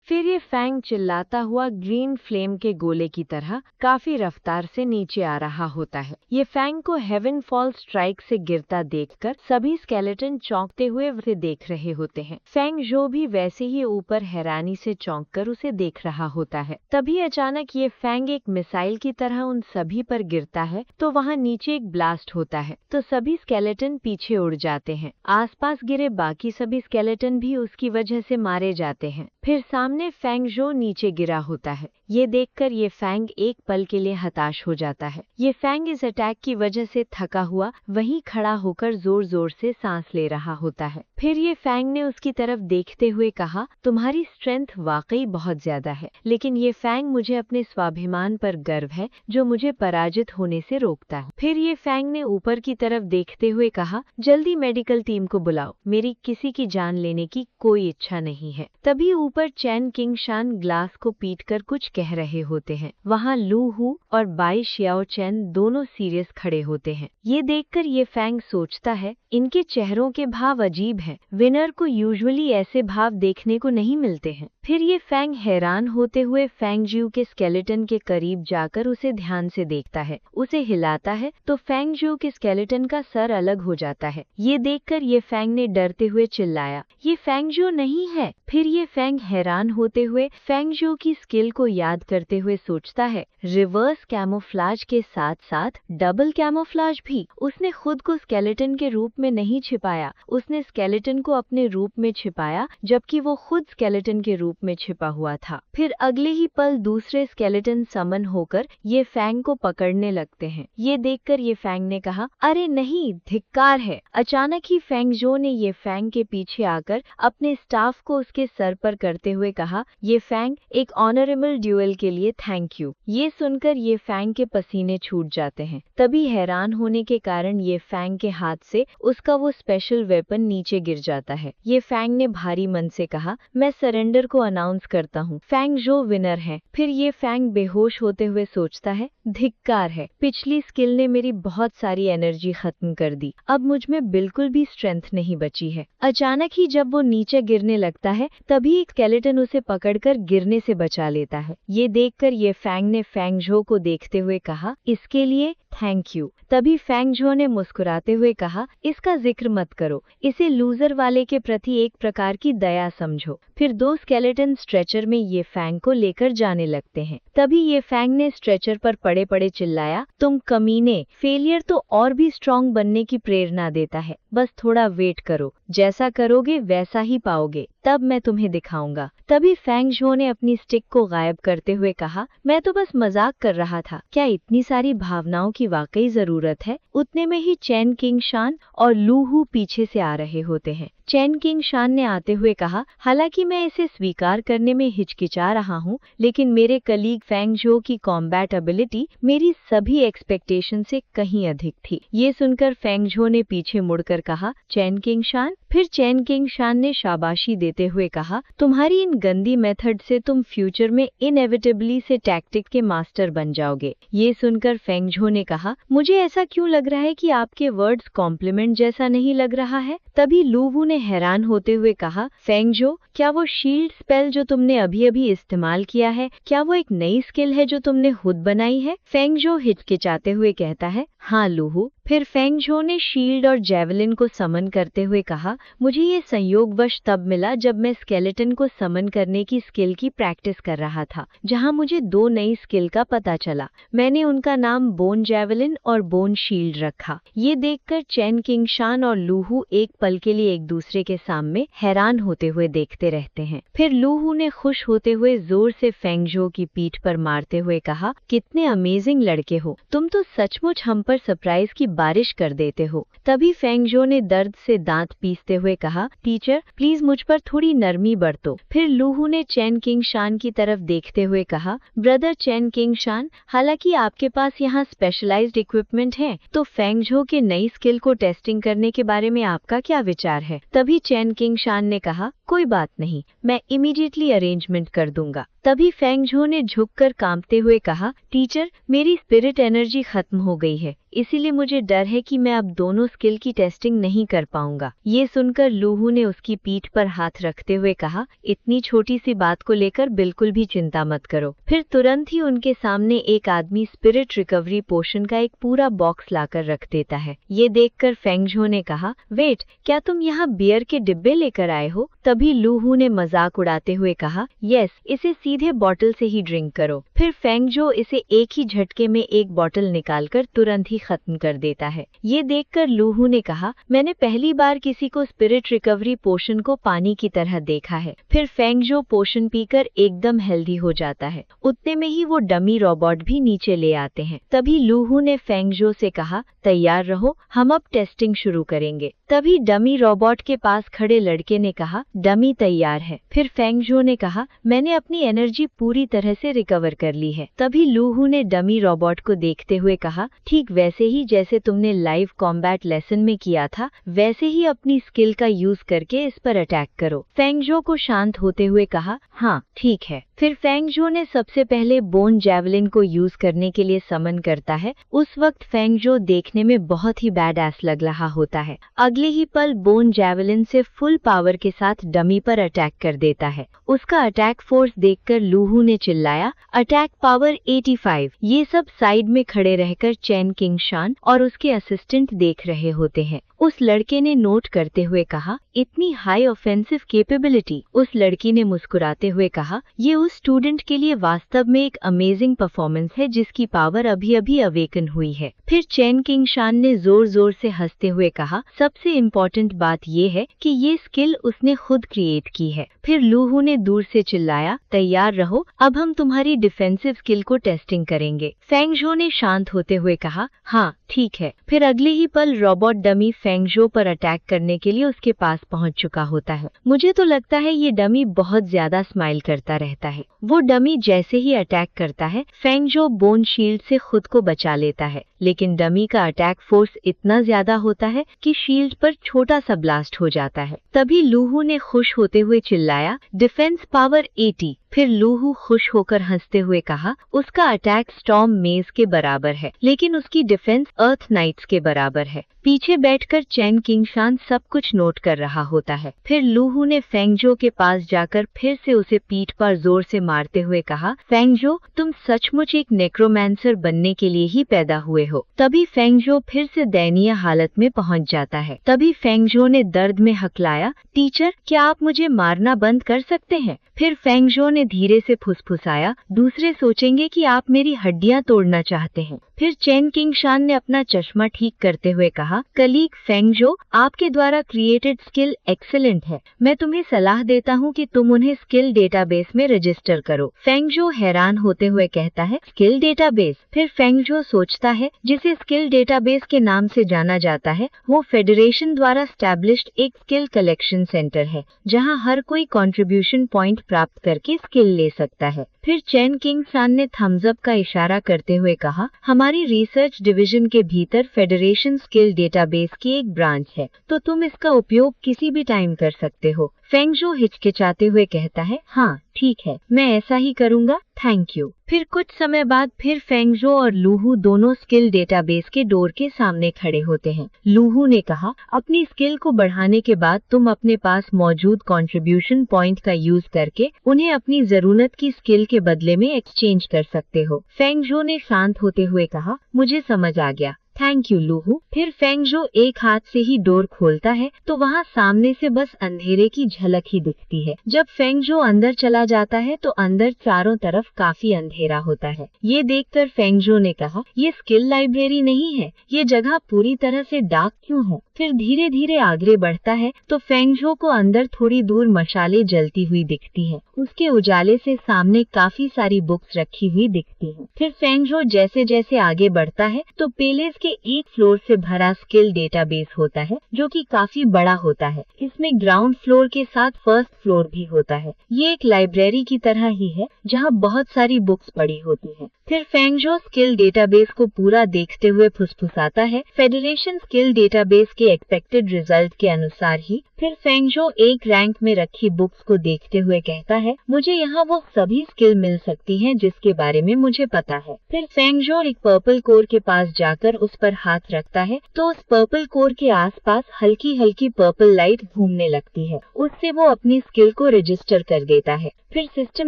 फिर ये फैंग चिल्लाता हुआ ग्रीन फ्लेम के गोले की तरह काफी रफ्तार से नीचे आ रहा होता है। ये फैंग को हेवन फॉल स्ट्राइक से गिरता देखकर सभी स्केलेटन चौंकते हुए उसे देख रहे होते हैं। फेंग जो भी वैसे ही ऊपर हैरानी से चौंककर उसे देख रहा होता है। तभी अचानक ये फैंग एक मिसाइल की तरह उन सभी पर गिरता है तो वहाँ नीचे एक ब्लास्ट होता है तो सभी स्केलेटन पीछे उड़ जाते हैं। आसपास गिरे बाकी सभी स्केलेटन भी उसकी वजह से मारे जाते हैं। फिर सामने फैंग जो नीचे गिरा होता है। ये देखकर ये फैंग एक पल के लिए हताश हो जाता है। ये फैंग इस अटैक की वजह से थका हुआ वहीं खड़ा होकर जोर जोर से सांस ले रहा होता है। फिर ये फैंग ने उसकी तरफ देखते हुए कहा, तुम्हारी स्ट्रेंथ वाकई बहुत ज्यादा है, लेकिन ये फैंग मुझे अपने स्वाभिमान पर गर्व है जो मुझे पराजित होने से रोकता है। फिर ये फैंग ने ऊपर की तरफ देखते हुए कहा, जल्दी मेडिकल टीम को बुलाओ, मेरी किसी की जान लेने की कोई इच्छा नहीं है। तभी ऊपर चैन किंगशान ग्लास को पीटकर कुछ कह रहे होते हैं। वहाँ लू हु और बाई शियाओ चैन दोनों सीरियस खड़े होते हैं। ये देखकर ये फैंग सोचता है, इनके चेहरों के भाव अजीब हैं। विनर को यूजुअली ऐसे भाव देखने को नहीं मिलते हैं। फिर ये फैंग हैरान होते हुए फैंग ज्यू के स्केलेटन के करीब जाकर उसे ध्यान से देखता है। उसे हिलाता है तो फैंग ज्यू के स्केलेटन का सर अलग हो जाता है। ये देखकर ये फैंग ने डरते हुए चिल्लाया, ये फैंग ज्यू नहीं है। फिर ये फैंग हैरान होते हुए फैंग ज्यू की स्किल को याद करते हुए सोचता है, रिवर्स कैमोफ्लाज के साथ साथ डबल कैमोफ्लाज भी। उसने खुद को स्केलेटन के रूप में नहीं छिपाया, उसने स्केलेटन को अपने रूप में छिपाया जबकि वो खुद स्केलेटन के रूप में छिपा हुआ था। फिर अगले ही पल दूसरे स्केलेटन समन होकर ये फैंग को पकड़ने लगते हैं। ये देखकर ये फैंग ने कहा, अरे नहीं, धिक्कार है। अचानक ही फैंग जो ने ये फैंग के पीछे आकर अपने स्टाफ को उसके सर पर करते हुए कहा, ये फैंग एक ऑनरेबल ड्यूएल के लिए थैंक यू। ये सुनकर ये फैंग के पसीने छूट जाते हैं। तभी हैरान होने के कारण ये फैंग के हाथ से उसका वो स्पेशल वेपन नीचे गिर जाता है। ये फैंग ने भारी मन से कहा, मैं सरेंडर को अनाउंस करता हूँ, फैंग जो विनर है। फिर ये फैंग बेहोश होते हुए सोचता है, धिक्कार है, पिछली स्किल ने मेरी बहुत सारी एनर्जी खत्म कर दी, अब मुझ में बिल्कुल भी स्ट्रेंथ नहीं बची है। अचानक ही जब वो नीचे गिरने लगता है तभी एक स्केलेटन उसे पकड़कर गिरने से बचा लेता है। ये देखकर ये फैंग ने फैंग झो को देखते हुए कहा, इसके लिए थैंक यू। तभी फैंग झो ने मुस्कुराते हुए कहा, इसका जिक्र मत करो, इसे लूजर वाले के प्रति एक प्रकार की दया समझो। फिर दो स्केलेटन स्ट्रेचर में ये फैंग को लेकर जाने लगते हैं। तभी ये फैंग ने स्ट्रेचर पर पड़े पड़े चिल्लाया, तुम कमीने, फेलियर तो और भी स्ट्रांग बनने की प्रेरणा देता है, बस थोड़ा वेट करो, जैसा करोगे वैसा ही पाओगे, तब मैं तुम्हें दिखाऊंगा। तभी फैंग झो ने अपनी स्टिक को गायब करते हुए कहा, मैं तो बस मजाक कर रहा था, क्या इतनी सारी भावनाओं की वाकई जरूरत है। उतने में ही चैन किंगशान और लू हु पीछे से आ रहे होते हैं। चैन किंगशान ने आते हुए कहा, हालांकि मैं इसे स्वीकार करने में हिचकिचा रहा हूँ, लेकिन मेरे कलीग फैंग झो की कॉम्बैट एबिलिटी मेरी सभी एक्सपेक्टेशन से कहीं अधिक थी। ये सुनकर फैंग झो ने पीछे मुड़कर कहा, चैन किंगशान। फिर चैन किंगशान ने शाबाशी देते हुए कहा, तुम्हारी इन गंदी मेथड से तुम फ्यूचर में इनएविटेबली से टैक्टिक के मास्टर बन जाओगे। ये सुनकर फैंग झो ने कहा, मुझे ऐसा क्यों लग रहा है कि आपके वर्ड्स कॉम्प्लीमेंट जैसा नहीं लग रहा है। तभी लू हु ने हैरान होते हुए कहा, फैंग झो, क्या वो शील्ड स्पेल जो तुमने अभी अभी इस्तेमाल किया है, क्या वो एक नई स्किल है जो तुमने खुद बनाई है। फैंग झो हिचकिचाते हुए कहता है, हाँ लू हु। फिर फैंग झो ने शील्ड और जेवलिन को समन करते हुए कहा, मुझे ये संयोगवश तब मिला जब मैं स्केलेटन को समन करने की स्किल की प्रैक्टिस कर रहा था, जहां मुझे दो नई स्किल का पता चला। मैंने उनका नाम बोन जेवलिन और बोन शील्ड रखा। ये देखकर चैन किंगशान और लू हु एक पल के लिए एक दूसरे के सामने हैरान होते हुए देखते रहते हैं। फिर लू हु ने खुश होते हुए जोर से फैंग झो की पीठ पर मारते हुए कहा, कितने अमेजिंग लड़के हो, तुम तो सचमुच हम पर सरप्राइज की बारिश कर देते हो। तभी फैंग झो ने दर्द से दांत पीसते हुए कहा, टीचर प्लीज मुझ पर थोड़ी नरमी बरतो। फिर लू हु ने चैन किंगशान की तरफ देखते हुए कहा, ब्रदर चैन किंगशान, हालांकि आपके पास यहाँ स्पेशलाइज्ड इक्विपमेंट है, तो फैंग झो के नई स्किल को टेस्टिंग करने के बारे में आपका क्या विचार है। तभी चैन किंगशान ने कहा, कोई बात नहीं, मैं इमीडिएटली अरेंजमेंट कर दूंगा। तभी फेंगझो ने झुककर कांपते हुए कहा, टीचर, मेरी स्पिरिट एनर्जी खत्म हो गई है, इसीलिए मुझे डर है कि मैं अब दोनों स्किल की टेस्टिंग नहीं कर पाऊंगा। ये सुनकर लूहू ने उसकी पीठ पर हाथ रखते हुए कहा, इतनी छोटी सी बात को लेकर बिल्कुल भी चिंता मत करो। फिर तुरंत ही उनके सामने एक आदमी स्पिरिट रिकवरी पोशन का एक पूरा बॉक्स लाकर रख देता है। ये देखकर फेंगझो ने कहा, वेट, क्या तुम यहाँ बियर के डिब्बे लेकर आए हो? तभी लूहू ने मजाक उड़ाते हुए कहा, यस, इसे सीधे बॉटल से ही ड्रिंक करो। फिर फेंगझो इसे एक ही झटके में एक बॉटल निकालकर तुरंत ही खत्म कर देता है। ये देखकर लूहू ने कहा, मैंने पहली बार किसी को स्पिरिट रिकवरी पोशन को पानी की तरह देखा है। फिर फेंगझो पोशन पीकर एकदम हेल्दी हो जाता है। उतने में ही वो डमी रोबोट भी नीचे ले आते हैं। तभी लूहू ने फेंगझो से कहा, तैयार रहो, हम अब टेस्टिंग शुरू करेंगे। तभी डमी रोबोट के पास खड़े लड़के ने कहा, डमी तैयार है। फिर फेंगझो ने कहा, मैंने अपनी एनर्जी पूरी तरह से रिकवर कर ली है। तभी लूहू ने डमी रोबोट को देखते हुए कहा, ठीक वैसे ही जैसे तुमने लाइव कॉम्बैट लेसन में किया था, वैसे ही अपनी स्किल का यूज करके इस पर अटैक करो। फेंगझो को शांत होते हुए कहा, हाँ ठीक है। फिर फेंगझो ने सबसे पहले बोन जैवलिन को यूज करने के लिए समन करता है। उस वक्त फेंगझो देखने में बहुत ही बैड एस लग रहा होता है। अगले ही पल बोन जैवलिन से फुल पावर के साथ डमी पर अटैक कर देता है। उसका अटैक फोर्स देखकर लूहू ने चिल्लाया, अटैक पावर 85। ये सब साइड में खड़े रहकर चैन किंगशान और उसके असिस्टेंट देख रहे होते हैं। उस लड़के ने नोट करते हुए कहा, इतनी हाई ऑफेंसिव कैपेबिलिटी। उस लड़की ने मुस्कुराते हुए कहा, ये उस स्टूडेंट के लिए वास्तव में एक अमेजिंग परफॉर्मेंस है जिसकी पावर अभी अभी अवेकन हुई है। फिर चैन किंगशान ने जोर जोर से हंसते हुए कहा, सबसे इम्पोर्टेंट बात ये है कि ये स्किल उसने खुद क्रिएट की है। फिर लूहू ने दूर से चिल्लाया, तैयार रहो, अब हम तुम्हारी डिफेंसिव स्किल को टेस्टिंग करेंगे। फेंगझो ने शांत होते हुए कहा, हाँ ठीक है। फिर अगले ही पल रोबोट डमी फेंगझो पर अटैक करने के लिए उसके पास पहुंच चुका होता है। मुझे तो लगता है ये डमी बहुत ज्यादा स्माइल करता रहता है। वो डमी जैसे ही अटैक करता है, फेंगझो बोन शील्ड से खुद को बचा लेता है, लेकिन डमी का अटैक फोर्स इतना ज्यादा होता है कि शील्ड पर छोटा सा ब्लास्ट हो जाता है। तभी लूहू ने खुश होते हुए चिल्लाया, डिफेंस पावर 80। फिर लूहू खुश होकर हंसते हुए कहा, उसका अटैक स्टॉर्म मेज के बराबर है, लेकिन उसकी डिफेंस अर्थ नाइट्स के बराबर है। पीछे बैठकर चैन किंगशान सब कुछ नोट कर रहा होता है। फिर लूहू ने फेंगझो के पास जाकर फिर से उसे पीठ पर जोर से मारते हुए कहा, फेंगझो, तुम सचमुच एक नेक्रोमैंसर बनने के लिए ही पैदा हुए हो। तभी फेंगझो फिर से दयनीय हालत में पहुंच जाता है। तभी फेंगझो ने दर्द में हकलाया, टीचर, क्या आप मुझे मारना बंद कर सकते हैं? फिर फेंगझो ने धीरे से फुसफुसाया, दूसरे सोचेंगे कि आप मेरी हड्डियां तोड़ना चाहते हैं। फिर चैन किंगशान ने अपना चश्मा ठीक करते हुए कहा, कलीग फेंगझो, आपके द्वारा क्रिएटेड स्किल एक्सीलेंट है। मैं तुम्हें सलाह देता हूं कि तुम उन्हें स्किल डेटाबेस में रजिस्टर करो। फेंगझो हैरान होते हुए कहता है, स्किल डेटाबेस? फिर फेंगझो सोचता है, जिसे स्किल डेटाबेस के नाम से जाना जाता है, वो फेडरेशन द्वारा स्टैब्लिश्ड एक स्किल कलेक्शन सेंटर है, जहां हर कोई कंट्रीब्यूशन पॉइंट प्राप्त करके स्किल ले सकता है। फिर चैन किंगशान ने थम्स अप का इशारा करते हुए कहा, हमारी रिसर्च डिवीजन के भीतर फेडरेशन स्किल डेटाबेस की एक ब्रांच है, तो तुम इसका उपयोग किसी भी टाइम कर सकते हो। फेंगझो हिचकिचाते हुए कहता है, हाँ ठीक है, मैं ऐसा ही करूँगा, थैंक यू। फिर कुछ समय बाद फिर फेंगझो और लूहू दोनों स्किल डेटाबेस के डोर के सामने खड़े होते हैं। लूहू ने कहा, अपनी स्किल को बढ़ाने के बाद तुम अपने पास मौजूद कंट्रीब्यूशन पॉइंट का यूज करके उन्हें अपनी जरूरत की स्किल के बदले में एक्सचेंज कर सकते हो। फेंगझो ने शांत होते हुए कहा, मुझे समझ आ गया, थैंक यू लूहू। फिर फेंगझो एक हाथ से ही डोर खोलता है तो वहाँ सामने से बस अंधेरे की झलक ही दिखती है। जब फेंगझो अंदर चला जाता है तो अंदर चारों तरफ काफी अंधेरा होता है। ये देखकर फेंगझो ने कहा, ये स्किल लाइब्रेरी नहीं है, ये जगह पूरी तरह से डार्क क्यों है? फिर धीरे धीरे आगे बढ़ता है तो फेंगझो को अंदर थोड़ी दूर मशाले जलती हुई दिखती है। उसके उजाले से सामने काफी सारी बुक्स रखी हुई दिखती हैं। फिर फेंगझो जैसे जैसे आगे बढ़ता है तो पेलेस के एक फ्लोर से भरा स्किल डेटाबेस होता है, जो कि काफी बड़ा होता है। इसमें ग्राउंड फ्लोर के साथ फर्स्ट फ्लोर भी होता है। ये एक लाइब्रेरी की तरह ही है, जहाँ बहुत सारी बुक्स पड़ी होती हैं। फिर फेंगझो स्किल डेटाबेस को पूरा देखते हुए फुसफुसाता है, फेडरेशन स्किल डेटाबेस के एक्सपेक्टेड रिजल्ट के अनुसार ही फिर फेंगजो एक रैंक में रखी बुक्स को देखते हुए कहता है, मुझे यहाँ वो सभी स्किल मिल सकती हैं जिसके बारे में मुझे पता है। फिर फेंगजो एक पर्पल कोर के पास जाकर उस पर हाथ रखता है तो उस पर्पल कोर के आसपास हल्की हल्की पर्पल लाइट घूमने लगती है। उससे वो अपनी स्किल को रजिस्टर कर देता है। फिर सिस्टम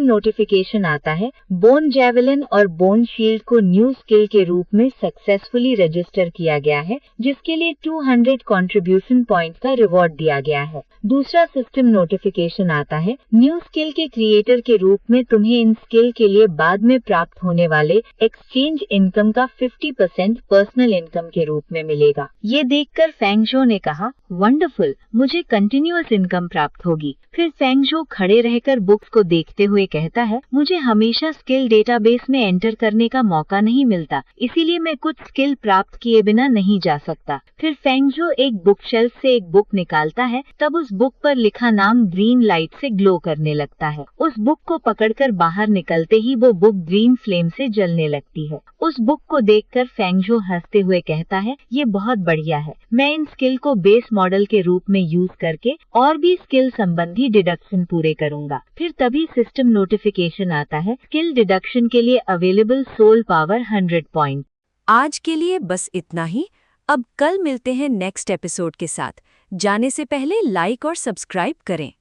नोटिफिकेशन आता है, बोन जेवलिन और बोन शील्ड को न्यू स्किल के रूप में सक्सेसफुली रजिस्टर किया गया है, जिसके लिए 200 कंट्रीब्यूशन पॉइंट का रिवॉर्ड दिया गया है। दूसरा सिस्टम नोटिफिकेशन आता है, न्यू स्किल के क्रिएटर के रूप में तुम्हें इन स्किल के लिए बाद में प्राप्त होने वाले एक्सचेंज इनकम का 50% पर्सनल इनकम के रूप में मिलेगा। ये देखकर फेंगजो ने कहा, वंडरफुल, मुझे कंटिन्यूअस इनकम प्राप्त होगी। फिर फेंगजो खड़े रहकर बुक्स को देखते हुए कहता है, मुझे हमेशा स्किल डेटाबेस में एंटर करने का मौका नहीं मिलता, इसीलिए मैं कुछ स्किल प्राप्त किए बिना नहीं जा सकता। फिर फेंगजो एक बुक शेल्फ से एक बुक निकालता है, तब उस बुक पर लिखा नाम ग्रीन लाइट से ग्लो करने लगता है। उस बुक को पकड़कर बाहर निकलते ही वो बुक ग्रीन फ्लेम से जलने लगती है। उस बुक को देखकर फेंगजो हंसते हुए कहता है, ये बहुत बढ़िया है, मैं इन स्किल को बेस मॉडल के रूप में यूज करके और भी स्किल संबंधी डिडक्शन पूरे करूंगा। फिर तभी सिस्टम नोटिफिकेशन आता है, स्किल डिडक्शन के लिए अवेलेबल सोल पावर 100 पॉइंट। आज के लिए बस इतना ही। अब कल मिलते हैं नेक्स्ट एपिसोड के साथ। जाने से पहले लाइक और सब्सक्राइब करें।